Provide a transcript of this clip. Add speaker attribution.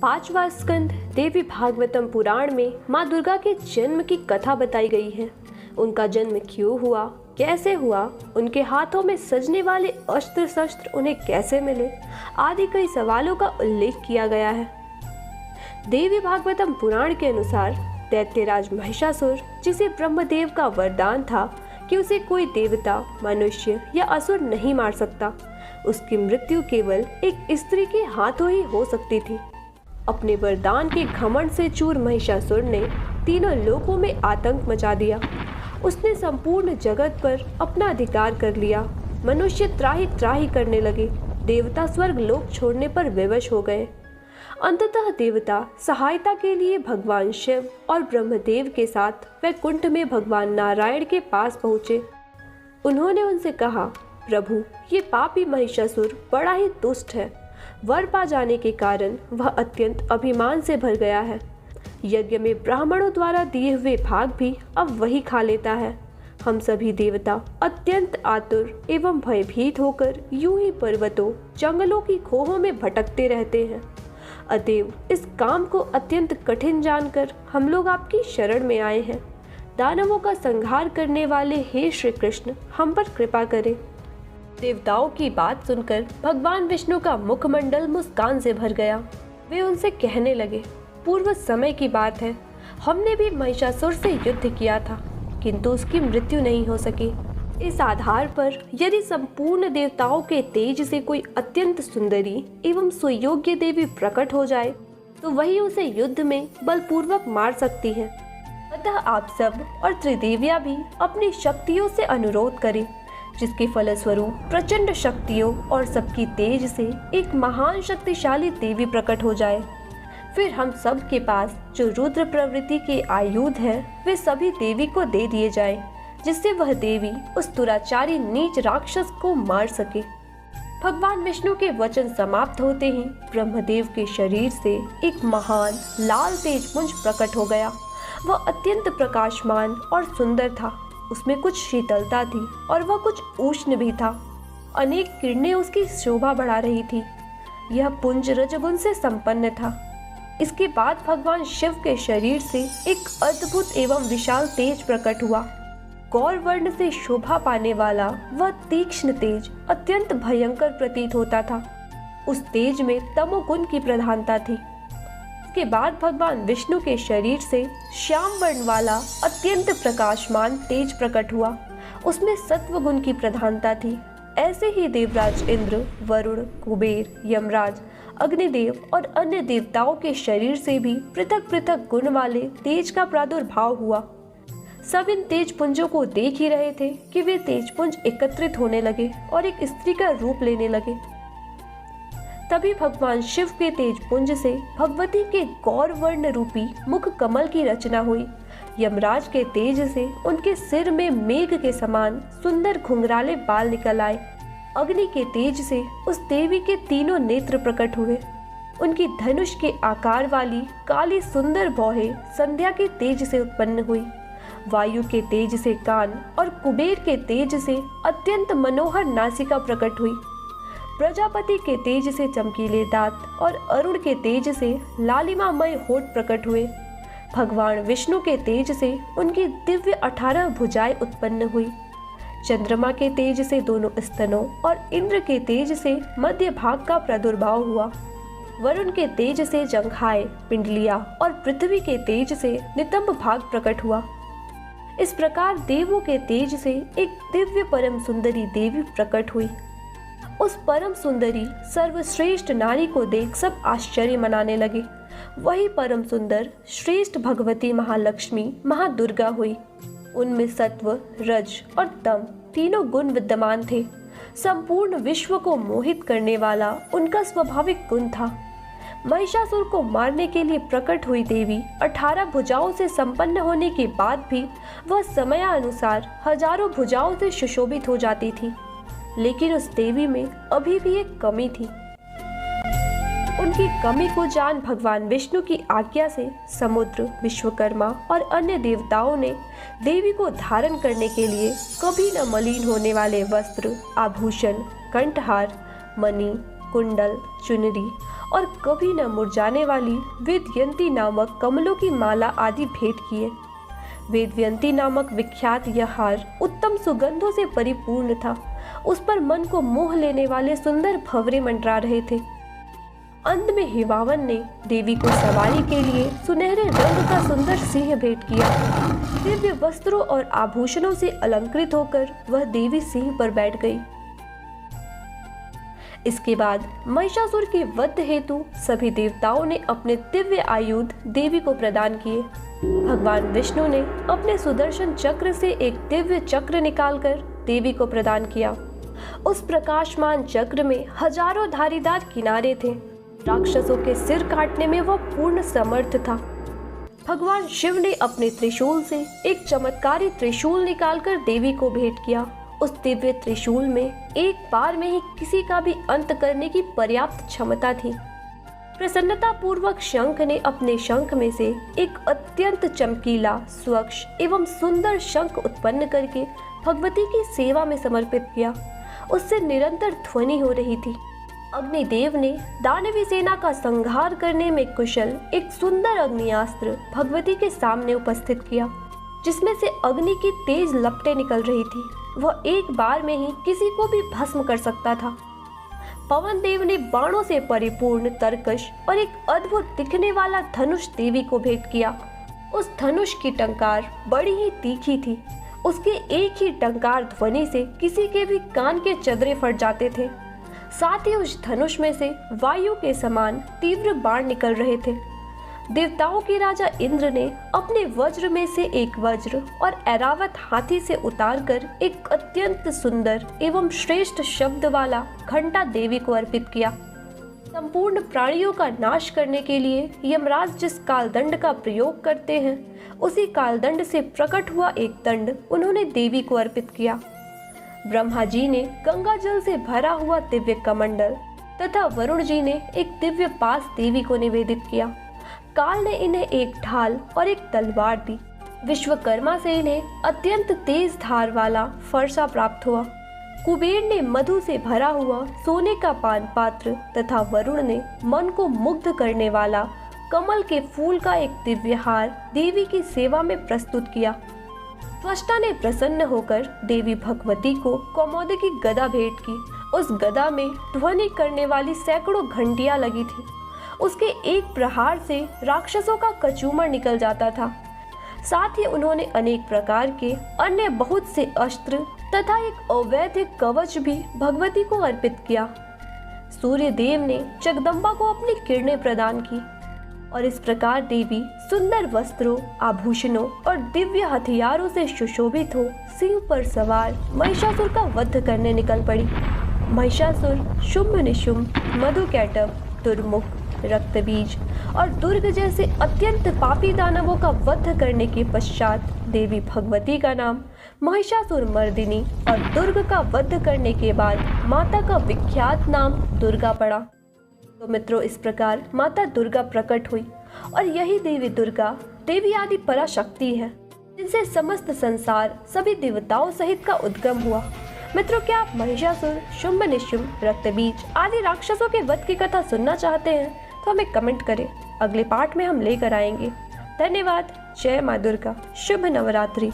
Speaker 1: पांचवा स्कंद देवी भागवतम पुराण में माँ दुर्गा के जन्म की कथा बताई गई है। उनका जन्म क्यों हुआ, कैसे हुआ, उनके हाथों में सजने वाले अस्त्र शस्त्र उन्हें कैसे मिले आदि कई सवालों का उल्लेख किया गया है। देवी भागवतम पुराण के अनुसार दैत्यराज महिषासुर, जिसे ब्रह्मदेव का वरदान था कि उसे कोई देवता, मनुष्य या असुर नहीं मार सकता, उसकी मृत्यु केवल एक स्त्री के हाथों ही हो सकती थी। अपने वरदान के घमंड से चूर महिषासुर ने तीनों लोकों में आतंक मचा दिया। उसने संपूर्ण जगत पर अपना अधिकार कर लिया। मनुष्य त्राही त्राही करने लगे। देवता स्वर्ग लोक छोड़ने पर विवश हो गए। अंततः देवता सहायता के लिए भगवान शिव और ब्रह्मदेव के साथ वैकुंठ में भगवान नारायण के पास पहुँचे। उन्होंने उनसे कहा, प्रभु, ये पापी महिषासुर बड़ा ही दुष्ट है। वर पा जाने के कारण वह अत्यंत अभिमान से भर गया है। यज्ञ में ब्राह्मणों द्वारा दिए हुए भाग भी अब वही खा लेता है। हम सभी देवता अत्यंत आतुर एवं भयभीत होकर यूं ही पर्वतों, जंगलों की खोहों में भटकते रहते हैं। अतएव इस काम को अत्यंत कठिन जानकर हम लोग आपकी शरण में आए हैं। दानवों का संहार करने वाले हे श्री कृष्ण, हम पर कृपा करें। देवताओं की बात सुनकर भगवान विष्णु का मुखमंडल मुस्कान से भर गया। वे उनसे कहने लगे, पूर्व समय की बात है, हमने भी महिषासुर से युद्ध किया था, किंतु उसकी मृत्यु नहीं हो सकी। इस आधार पर यदि संपूर्ण देवताओं के तेज से कोई अत्यंत सुंदरी एवं सुयोग्य देवी प्रकट हो जाए तो वही उसे युद्ध में बलपूर्वक मार सकती है। अतः आप सब और त्रिदेवियां भी अपनी शक्तियों से अनुरोध करें, जिसके फलस्वरूप प्रचंड शक्तियों और सबकी तेज से एक महान शक्तिशाली देवी प्रकट हो जाए। फिर हम सब के पास जो रुद्र प्रवृत्ति के आयुध हैं, वे सभी देवी को दे दिए जाएं, जिससे वह देवी उस दुराचारी नीच राक्षस को मार सके। भगवान विष्णु के वचन समाप्त होते ही ब्रह्मदेव के शरीर से एक महान लाल तेजपुंज प्रकट हो गया। वह अत्यंत प्रकाशमान और सुंदर था। उसमें कुछ शीतलता थी और वह कुछ उष्ण भी था। अनेक किरणें उसकी शोभा बढ़ा रही थी। यह पुंज रजगुण से संपन्न था। इसके बाद भगवान शिव के शरीर से एक अद्भुत एवं विशाल तेज प्रकट हुआ। गौर वर्ण से शोभा पाने वाला वह तीक्ष्ण तेज अत्यंत भयंकर प्रतीत होता था। उस तेज में तमोगुण की प्रधानता थी। के बाद भगवान विष्णु के शरीर से श्याम वर्ण वाला अत्यंत प्रकाशमान तेज प्रकट हुआ। उसमें सत्व गुण की प्रधानता थी। ऐसे ही देवराज इंद्र, वरुण, कुबेर, यमराज, अग्निदेव और अन्य देवताओं के शरीर से भी पृथक पृथक गुण वाले तेज का प्रादुर्भाव हुआ। सब इन तेज पुंजों को देख ही रहे थे कि वे तेजपुंज एकत्रित होने लगे और एक स्त्री का रूप लेने लगे। तभी भगवान शिव के तेजपुंज से भगवती के गौर वर्ण रूपी मुख कमल की रचना हुई। यमराज के तेज से उनके सिर में मेघ के समान सुंदर घुंघराले बाल निकल आए। अग्नि के तेज से उस देवी के तीनों नेत्र प्रकट हुए। उनकी धनुष के आकार वाली काली सुंदर भौहें संध्या के तेज से उत्पन्न हुई। वायु के तेज से कान और कुबेर के तेज से अत्यंत मनोहर नासिका प्रकट हुई। प्रजापति के तेज से चमकीले दांत और अरुण के तेज से लालिमामय होठ प्रकट हुए। भगवान विष्णु के तेज से उनकी दिव्य 18 भुजाएं उत्पन्न हुई। चंद्रमा के तेज से दोनों स्तनों और इंद्र के तेज से मध्य भाग का प्रादुर्भाव हुआ। वरुण के तेज से जंघाएं, पिंडलियां और पृथ्वी के तेज से नितंब भाग प्रकट हुआ। इस प्रकार देवों के तेज से एक दिव्य परम सुंदरी देवी प्रकट हुई। उस परम सुंदरी सर्वश्रेष्ठ नारी को देख सब आश्चर्य मनाने लगे। वही परम सुंदर श्रेष्ठ भगवती महालक्ष्मी महादुर्गा हुई। उनमें सत्व, रज और तम तीनों गुण विद्यमान थे। संपूर्ण विश्व को मोहित करने वाला उनका स्वाभाविक गुण था। महिषासुर को मारने के लिए प्रकट हुई देवी 18 भुजाओं से संपन्न होने के बाद भी वह समयानुसार हजारों भुजाओं से सुशोभित हो जाती थी। लेकिन उस देवी में अभी भी एक कमी थी। उनकी कमी को जान भगवान विष्णु की आज्ञा से समुद्र, विश्वकर्मा और अन्य देवताओं ने देवी को धारण करने के लिए कभी न मलिन होने वाले वस्त्र, आभूषण, कंठहार, मणि, कुंडल, चुनरी और कभी न मुरझाने वाली वेदयंती नामक कमलों की माला आदि भेंट किए। वेदयंती नामक विख्यात यह हार उत्तम सुगंधों से परिपूर्ण था। उस पर मन को मोह लेने वाले सुंदर भंवरे मंडरा रहे थे। अंत में हिमावन ने देवी को सवारी के लिए सुनहरे रंग का सुंदर सिंह भेंट किया। दिव्य वस्त्रों और आभूषणों से अलंकृत होकर वह देवी सिंह पर बैठ गई। इसके बाद महिषासुर के वध हेतु सभी देवताओं ने अपने दिव्य आयुध देवी को प्रदान किए। भगवान विष्णु ने अपने सुदर्शन चक्र से एक दिव्य चक्र निकालकर देवी को प्रदान किया। उस प्रकाशमान चक्र में हजारों धारीदार किनारे थे। राक्षसों के सिर काटने में वह पूर्ण समर्थ था। भगवान शिव ने अपने त्रिशूल से एक चमत्कारी त्रिशूल निकालकर देवी को भेंट किया। उस दिव्य त्रिशूल में एक बार में ही किसी का भी अंत करने की पर्याप्त क्षमता थी। प्रसन्नता पूर्वक शंख ने अपने शंख में से एक अत्यंत चमकीला, स्वच्छ एवं सुंदर शंख उत्पन्न करके भगवती की सेवा में समर्पित किया। उससे निरंतर ध्वनि हो रही थी। अग्निदेव ने दानवी सेना का संहार करने में कुशल एक सुंदर अग्नियास्त्र भगवती के सामने उपस्थित किया, जिसमें से अग्नि की तेज लपटें निकल रही थी। वह एक बार में ही किसी को भी भस्म कर सकता था। पवन देव ने बाणों से परिपूर्ण तरकश और एक अद्भुत दिखने वाला धनुष देवी को भेंट किया। उस धनुष की टंकार बड़ी ही तीखी थी। उसके एक ही टंकार ध्वनि से किसी के भी कान के चदरे फट जाते थे। साथ ही उस धनुष में से वायु के समान तीव्र बाण निकल रहे थे। देवताओं के राजा इंद्र ने अपने वज्र में से एक वज्र और ऐरावत हाथी से उतारकर एक अत्यंत सुंदर एवं श्रेष्ठ शब्द वाला घंटा देवी को अर्पित किया। संपूर्ण प्राणियों का नाश करने के लिए यमराज जिस कालदंड का प्रयोग करते हैं, उसी कालदंड से प्रकट हुआ एक दंड उन्होंने देवी को अर्पित किया। ब्रह्मा जी ने गंगा जल से भरा हुआ दिव्य कमंडल तथा वरुण जी ने एक दिव्य पास देवी को निवेदित किया। काल ने इन्हें एक ढाल और एक तलवार दी। विश्वकर्मा से इन्हें अत्यंत तेज धार वाला फरसा प्राप्त हुआ। कुबेर ने मधु से भरा हुआ सोने का पान पात्र तथा वरुण ने मन को मुग्ध करने वाला कमल के फूल का एक दिव्य हार देवी की सेवा में प्रस्तुत किया। त्वष्टा ने प्रसन्न होकर देवी भगवती को कौमोदकी की गदा भेंट की। उस गदा में ध्वनि करने वाली सैकड़ों घंटियां लगी थी। उसके एक प्रहार से राक्षसों का कचूमर निकल जाता था। साथ ही उन्होंने अनेक प्रकार के अन्य बहुत से अस्त्र तथा एक अवैध कवच भी भगवती को अर्पित किया। सूर्य देव ने जगदम्बा को अपनी किरणें प्रदान की और इस प्रकार देवी सुंदर वस्त्रों, आभूषणों और दिव्य हथियारों से सुशोभित हो सिंह पर सवार महिषासुर का वध करने निकल पड़ी। महिषासुर शुंभ निशुंभ, मधुकैटभ, दुर्मुख, रक्तबीज और दुर्ग जैसे अत्यंत पापी दानवों का वध करने के पश्चात देवी भगवती का नाम महिषासुर मर्दिनी और दुर्ग का वध करने के बाद माता का विख्यात नाम दुर्गा पड़ा। तो मित्रों, इस प्रकार माता दुर्गा प्रकट हुई और यही देवी दुर्गा देवी आदि पराशक्ति है, जिनसे समस्त संसार सभी देवताओं सहित का उद्गम हुआ। मित्रों, क्या आप महिषासुर, शुंभ निशुंभ, रक्तबीज आदि राक्षसों के वध की कथा सुनना चाहते हैं तो हमें कमेंट करें। अगले पार्ट में हम लेकर आएंगे। धन्यवाद। जय माँ दुर्गा। शुभ नवरात्रि।